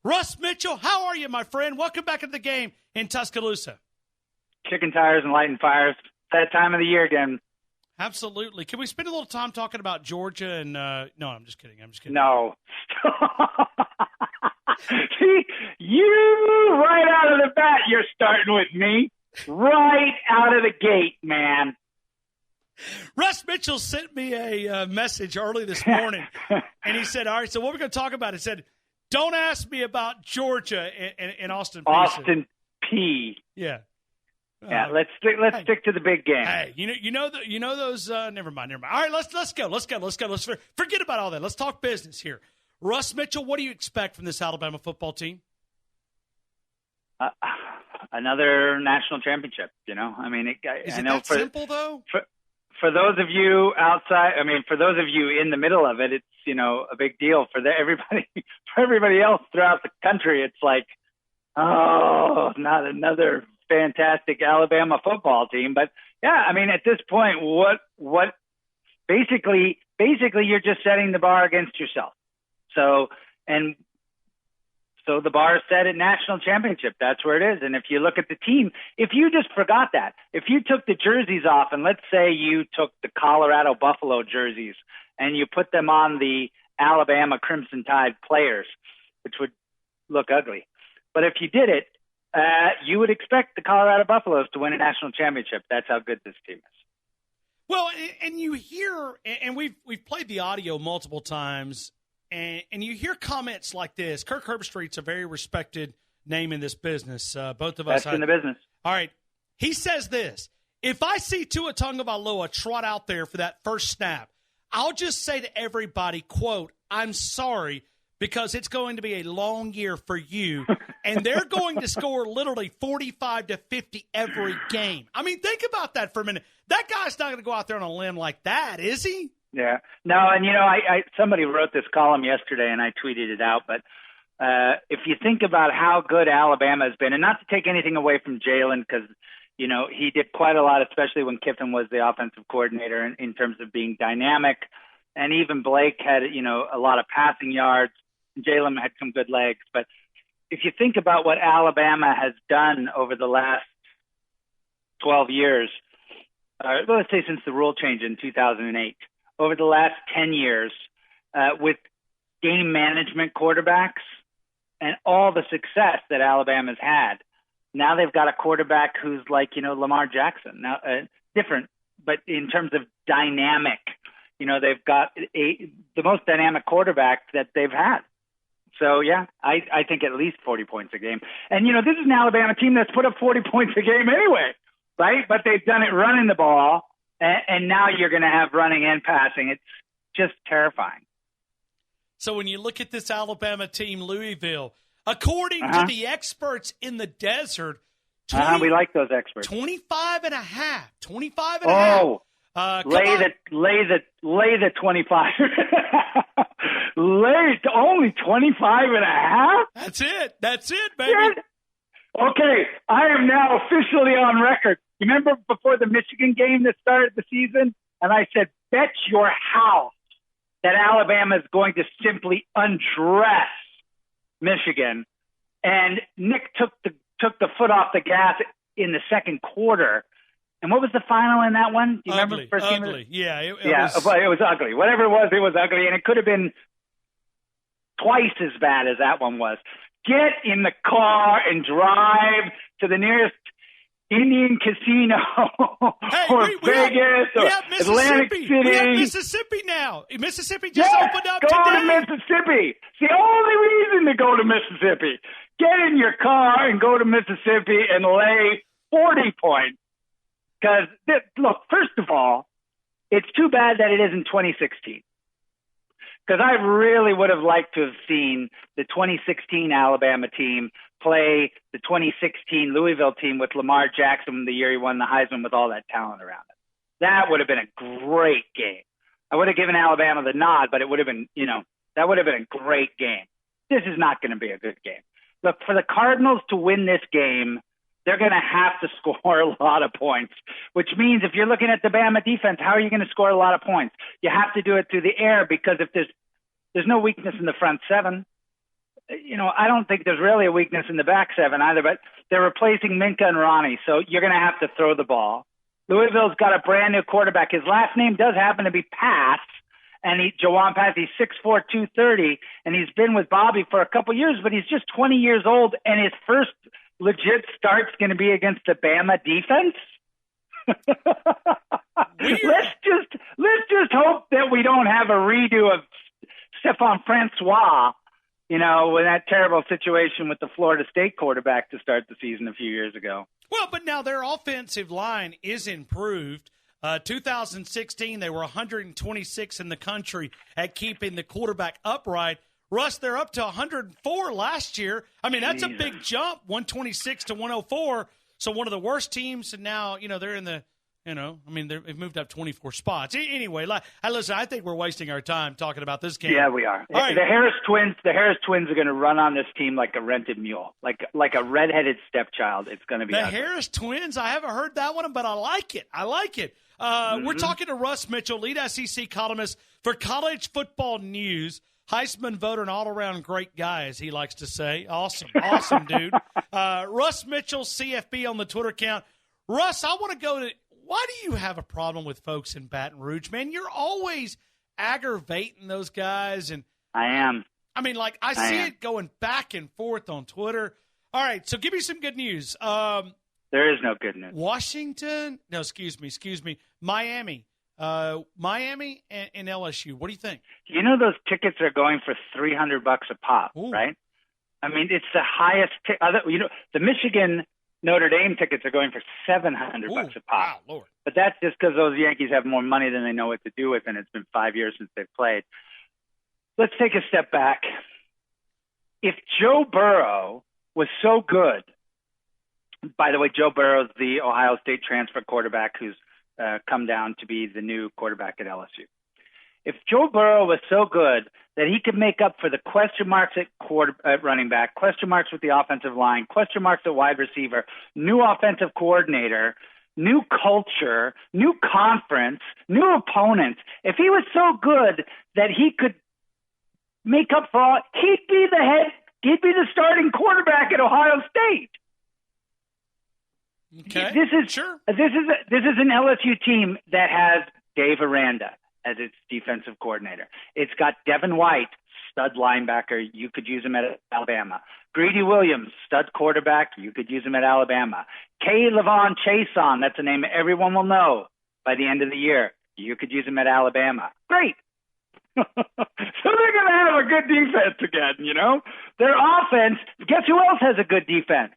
Russ Mitchell, how are you, my friend? Welcome back into the game in Tuscaloosa. Kicking tires and lighting fires. It's that time of the year again. Absolutely. Can we spend a little time talking about Georgia? And no, I'm just kidding. No. See, you right out of the bat, you're starting with me. Right out of the gate, man. Russ Mitchell sent me a message early this morning, and he said, all right, so what we're going to talk about? He said, don't ask me about Georgia and Austin P. Austin P. Yeah. Yeah, let's stick to the big game. Hey, you know those. Never mind. All right, let's go. Let's forget about all that. Let's talk business here. Russ Mitchell, what do you expect from this Alabama football team? Another national championship. I mean, is I it know that simple though? For those of you outside, for those of you in the middle of it, it's a big deal. For everybody else throughout the country, it's like, oh, not another fantastic Alabama football team. But yeah, at this point, what basically you're just setting the bar against yourself. So the bar is set at national championship. That's where it is. And if you look at the team, if you just forgot that, if you took the jerseys off, and let's say you took the Colorado Buffalo jerseys and you put them on the Alabama Crimson Tide players, which would look ugly. But if you did it, you would expect the Colorado Buffaloes to win a national championship. That's how good this team is. Well, and you hear, and we've played the audio multiple times, and you hear comments like this. Kirk Herbstreit's a very respected name in this business. Both of us. Best in the business. All right. He says this: if I see Tua Tagovailoa trot out there for that first snap, I'll just say to everybody, quote, I'm sorry, because it's going to be a long year for you, and they're going to score literally 45 to 50 every game. Think about that for a minute. That guy's not going to go out there on a limb like that, is he? Yeah. No, and I somebody wrote this column yesterday, and I tweeted it out, but if you think about how good Alabama has been, and not to take anything away from Jalen, because he did quite a lot, especially when Kiffin was the offensive coordinator, in terms of being dynamic, and even Blake had a lot of passing yards. Jalen had some good legs. But if you think about what Alabama has done over the last 12 years, let's say since the rule change in 2008, over the last 10 years, with game management quarterbacks and all the success that Alabama's had, now they've got a quarterback who's like, Lamar Jackson. Now, different, but in terms of dynamic, they've got the most dynamic quarterback that they've had. So, yeah, I think at least 40 points a game. And, this is an Alabama team that's put up 40 points a game anyway, right? But they've done it running the ball, and now you're going to have running and passing. It's just terrifying. So when you look at this Alabama team, Louisville, according to the experts in the desert, we like those experts. 25 and a half. 25 and a half. Lay the 25. Only 25 and a half? That's it, baby. Yeah. Okay, I am now officially on record. Remember before the Michigan game that started the season? And I said, bet your house that Alabama is going to simply undress Michigan. And Nick took the foot off the gas in the second quarter. And what was the final in that one? Do you remember the first game? Ugly. Yeah, it was ugly. Whatever it was ugly. And it could have been twice as bad as that one was. Get in the car and drive to the nearest Indian casino or Vegas or Atlantic City. We have Mississippi now. Mississippi just opened up today. Go to Mississippi. It's the only reason to go to Mississippi. Get in your car and go to Mississippi and lay 40 points. Because, look, first of all, it's too bad that it isn't 2016. Because I really would have liked to have seen the 2016 Alabama team play the 2016 Louisville team with Lamar Jackson the year he won the Heisman with all that talent around it. That would have been a great game. I would have given Alabama the nod, but it would have been, that would have been a great game. This is not going to be a good game. Look, for the Cardinals to win this game, they're going to have to score a lot of points, which means if you're looking at the Bama defense, how are you going to score a lot of points? You have to do it through the air because if there's no weakness in the front seven, I don't think there's really a weakness in the back seven either, but they're replacing Minka and Ronnie, so you're going to have to throw the ball. Louisville's got a brand new quarterback. His last name does happen to be Pass, and Jawan Pass. He's 6'4", 230, and he's been with Bobby for a couple years, but he's just 20 years old, and his first legit start's going to be against the Bama defense. let's just hope that we don't have a redo of Stephon Francois, with that terrible situation with the Florida State quarterback to start the season a few years ago. Well, but now their offensive line is improved. 2016, they were 126 in the country at keeping the quarterback upright. Russ, they're up to 104 last year. I mean, that's a big jump, 126 to 104. So one of the worst teams, and now, they're in the, they've moved up 24 spots. Anyway, listen, I think we're wasting our time talking about this game. Yeah, we are. Right. The Harris twins are going to run on this team like a rented mule, like a redheaded stepchild. It's going to be the ugly. Harris twins. I haven't heard that one, but I like it. We're talking to Russ Mitchell, lead SEC columnist for College Football News. Heisman voter and all-around great guy, as he likes to say. Awesome dude. Russ Mitchell, CFB on the Twitter account. Russ, I want to go to – why do you have a problem with folks in Baton Rouge, man? You're always aggravating those guys. And I am. I mean, I see it going back and forth on Twitter. All right, so give me some good news. There is no good news. Washington – no, excuse me. Miami and LSU. What do you think? Those tickets are going for $300 a pop, Ooh. Right? I mean, it's the highest. The Michigan Notre Dame tickets are going for $700 a pop. Wow, Lord. But that's just because those Yankees have more money than they know what to do with, and it's been 5 years since they've played. Let's take a step back. If Joe Burrow was so good, by the way, Joe Burrow's the Ohio State transfer quarterback who's come down to be the new quarterback at LSU. If Joe Burrow was so good that he could make up for the question marks at running back, question marks with the offensive line, question marks at wide receiver, new offensive coordinator, new culture, new conference, new opponents, if he was so good that he could make up for all, he'd be the starting quarterback at Ohio State. Okay. This is an LSU team that has Dave Aranda as its defensive coordinator. It's got Devin White, stud linebacker. You could use him at Alabama. Greedy Williams, stud quarterback. You could use him at Alabama. K. Levon Chason, that's a name everyone will know by the end of the year. You could use him at Alabama. Great. So they're going to have a good defense again, Their offense, guess who else has a good defense?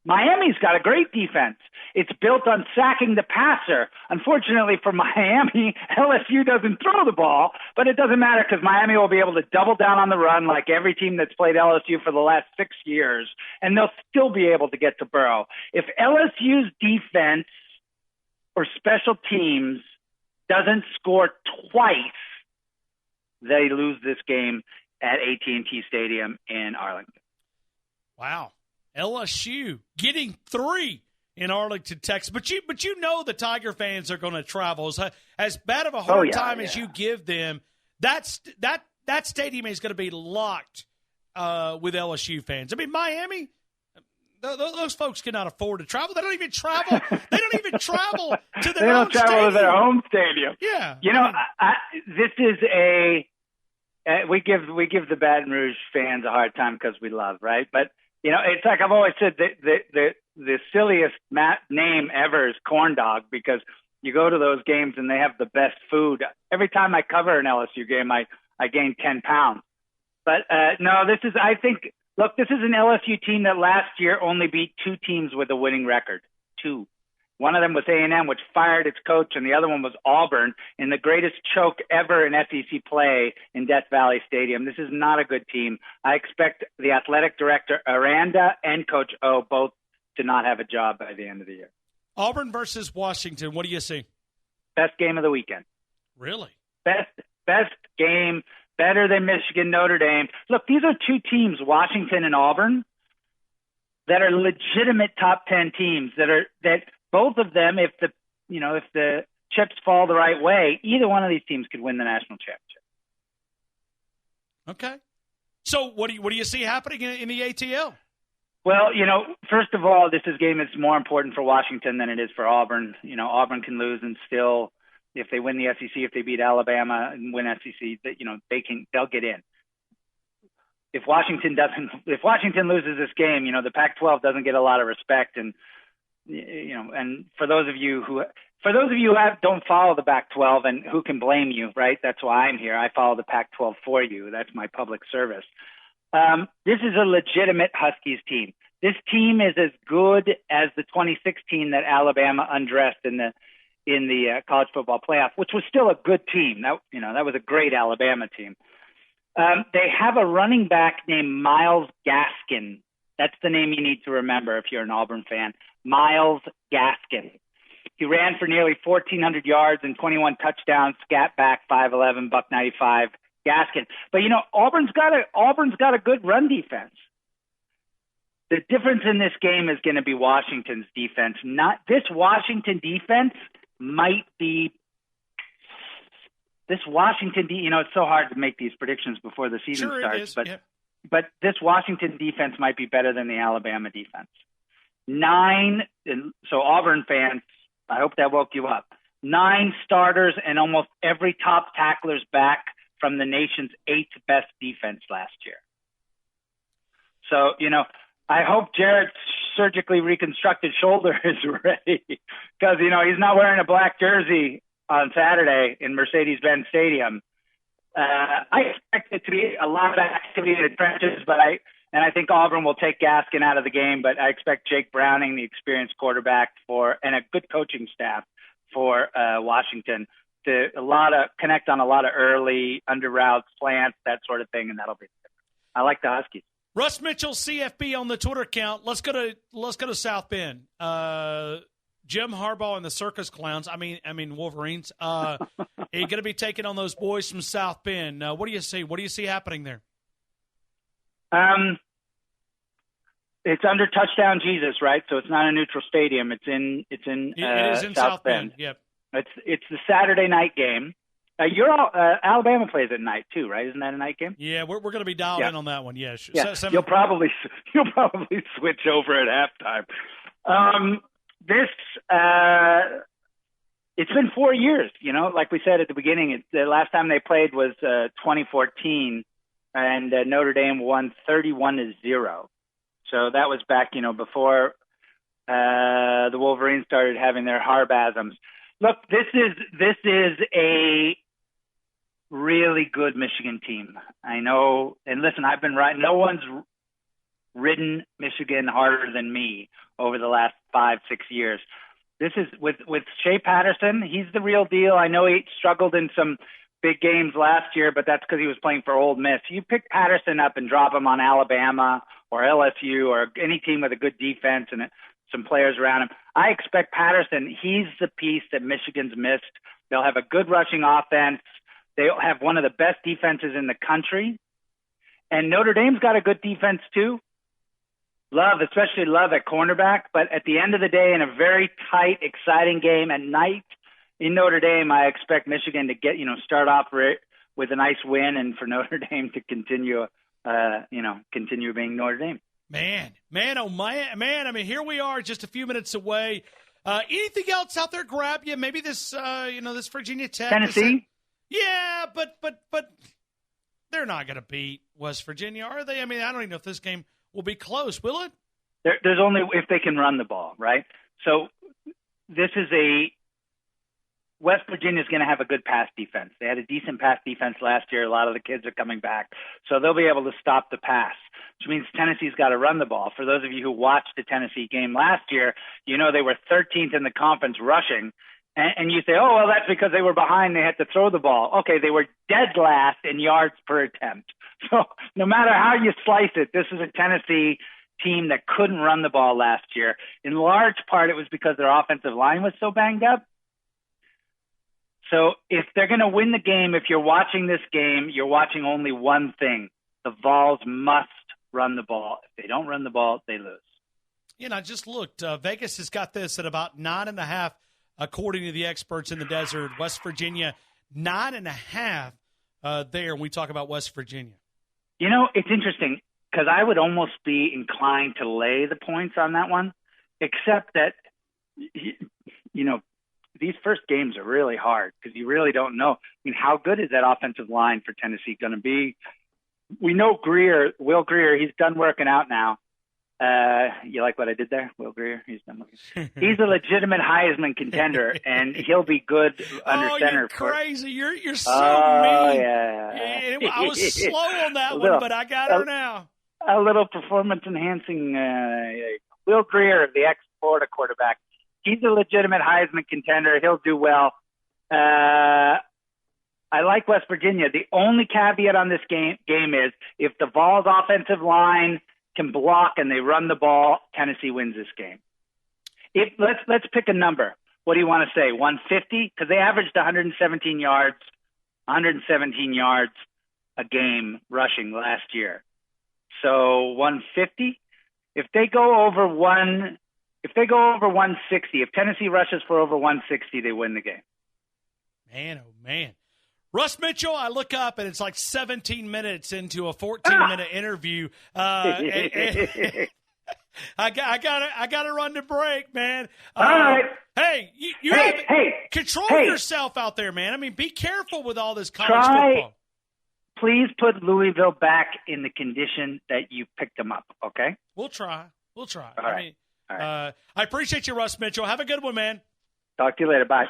Miami's got a great defense. It's built on sacking the passer. Unfortunately for Miami, LSU doesn't throw the ball, but it doesn't matter because Miami will be able to double down on the run like every team that's played LSU for the last 6 years, and they'll still be able to get to Burrow. If LSU's defense or special teams doesn't score twice, they lose this game at AT&T Stadium in Arlington. Wow. LSU getting 3 in Arlington, Texas. But the Tiger fans are going to travel. As bad of a hard time as you give them, that stadium is going to be locked with LSU fans. I mean, Miami, those folks cannot afford to travel. They don't even travel. They don't even travel to their own stadium. They don't travel to their home stadium. Yeah. This is we give the Baton Rouge fans a hard time because we love, right? But it's like I've always said, the silliest name ever is Corn Dog because you go to those games and they have the best food. Every time I cover an LSU game, I gain 10 pounds. But no, this is an LSU team that last year only beat 2 teams with a winning record. 2. One of them was A&M, which fired its coach, and the other one was Auburn in the greatest choke ever in SEC play in Death Valley Stadium. This is not a good team. I expect the athletic director, Aranda, and Coach O both to not have a job by the end of the year. Auburn versus Washington, what do you see? Best game of the weekend. Really? Best game, better than Michigan, Notre Dame. Look, these are 2 teams, Washington and Auburn, that are legitimate top 10 teams that both of them, if the chips fall the right way, either one of these teams could win the national championship. Okay. So what do you see happening in the ATL? Well, first of all, this game is more important for Washington than it is for Auburn. Auburn can lose and still, if they win the SEC, if they beat Alabama and win SEC, they'll get in. If Washington loses this game, the Pac-12 doesn't get a lot of respect, and for those of you who don't follow the Pac-12, and who can blame you, right? That's why I'm here. I follow the Pac-12 for you. That's my public service. This is a legitimate Huskies team. This team is as good as the 2016 that Alabama undressed in the college football playoff, which was still a good team. That was a great Alabama team. They have a running back named Myles Gaskin. That's the name you need to remember if you're an Auburn fan. Myles Gaskin. He ran for nearly 1,400 yards and 21 touchdowns, scat back, 5'11", $195. Gaskin. But, Auburn's got a good run defense. The difference in this game is going to be Washington's defense. Not this Washington defense might be this Washington. It's so hard to make these predictions before the season starts, but this Washington defense might be better than the Alabama defense. So Auburn fans, I hope that woke you up. 9 starters and almost every top tackler's back from the nation's 8th best defense last year. So, I hope Jarrett's surgically reconstructed shoulder is ready because, he's not wearing a black jersey on Saturday in Mercedes-Benz Stadium. I expect it to be a lot of activity in the trenches, I think Auburn will take Gaskin out of the game, but I expect Jake Browning, the experienced quarterback and a good coaching staff for Washington, to connect on a lot of early under routes, slants, that sort of thing, and that'll be different. I like the Huskies. Russ Mitchell, CFB on the Twitter account. Let's go to South Bend. Jim Harbaugh and the Circus Clowns. I mean Wolverines. Are you going to be taking on those boys from South Bend? What do you see? What do you see happening there? It's under Touchdown Jesus, right? So it's not a neutral stadium. It is in South Bend. Yep. It's the Saturday night game. Alabama plays at night too, right? Isn't that a night game? Yeah, we're going to be dialed in on that one. Yeah, yeah. You'll probably switch over at halftime. It's been 4 years. Like we said at the beginning, the last time they played was 2014, and Notre Dame won 31-0. So that was back, before the Wolverines started having their Harbasms. Look, this is a really good Michigan team. I know, and listen, I've been right. No one's ridden Michigan harder than me over the last 5-6 years. This is with Shea Patterson. He's the real deal. I know he struggled in some big games last year, but that's because he was playing for Ole Miss. You pick Patterson up and drop him on Alabama or LSU or any team with a good defense and some players around him. I expect Patterson, he's the piece that Michigan's missed. They'll have a good rushing offense. They'll have one of the best defenses in the country. And Notre Dame's got a good defense too. Especially Love at cornerback. But at the end of the day, in a very tight, exciting game at night in Notre Dame, I expect Michigan to start off with a nice win, and for Notre Dame to continue being Notre Dame. Man, oh man! I mean, here we are, just a few minutes away. Anything else out there grab you? Maybe this, this Virginia Tech, Tennessee. Yeah, but they're not going to beat West Virginia, are they? I mean, I don't even know if this game will be close. Will it? There's only if they can run the ball, right? So this is West Virginia's going to have a good pass defense. They had a decent pass defense last year. A lot of the kids are coming back. So they'll be able to stop the pass, which means Tennessee's got to run the ball. For those of you who watched the Tennessee game last year, they were 13th in the conference rushing. And you say, oh, well, that's because they were behind. They had to throw the ball. Okay, they were dead last in yards per attempt. So no matter how you slice it, this is a Tennessee team that couldn't run the ball last year. In large part, it was because their offensive line was so banged up. So if they're going to win the game, if you're watching this game, you're watching only one thing. The Vols must run the ball. If they don't run the ball, they lose. I just looked. Vegas has got this at about 9.5, according to the experts in the desert. West Virginia, 9.5 there when we talk about West Virginia. You know, it's interesting because I would almost be inclined to lay the points on that one, except that, you know, these first games are really hard because you really don't know. I mean, how good is that offensive line for Tennessee going to be? We know Will Greer, he's done working out now. You like what I did there? Will Greer, he's done working. He's a legitimate Heisman contender, and he'll be good under center. You're crazy. You're so mean. Yeah. I was slow on that one, but I got her now. A little performance-enhancing Will Greer, the ex-Florida quarterback. He's a legitimate Heisman contender. He'll do well. I like West Virginia. The only caveat on this game is if the Vols offensive line can block and they run the ball, Tennessee wins this game. Let's pick a number. What do you want to say? 150? Because they averaged 117 yards a game rushing last year. So 150. If they go over 160, if Tennessee rushes for over 160, they win the game. Man, oh man. Russ Mitchell, I look up and it's like 17 minutes into a 14-minute interview. I gotta run to break, man. All right. Hey, control yourself out there, man. I mean, be careful with all this college football. Please put Louisville back in the condition that you picked them up, okay? We'll try. All right. I appreciate you, Russ Mitchell. Have a good one, man. Talk to you later. Bye.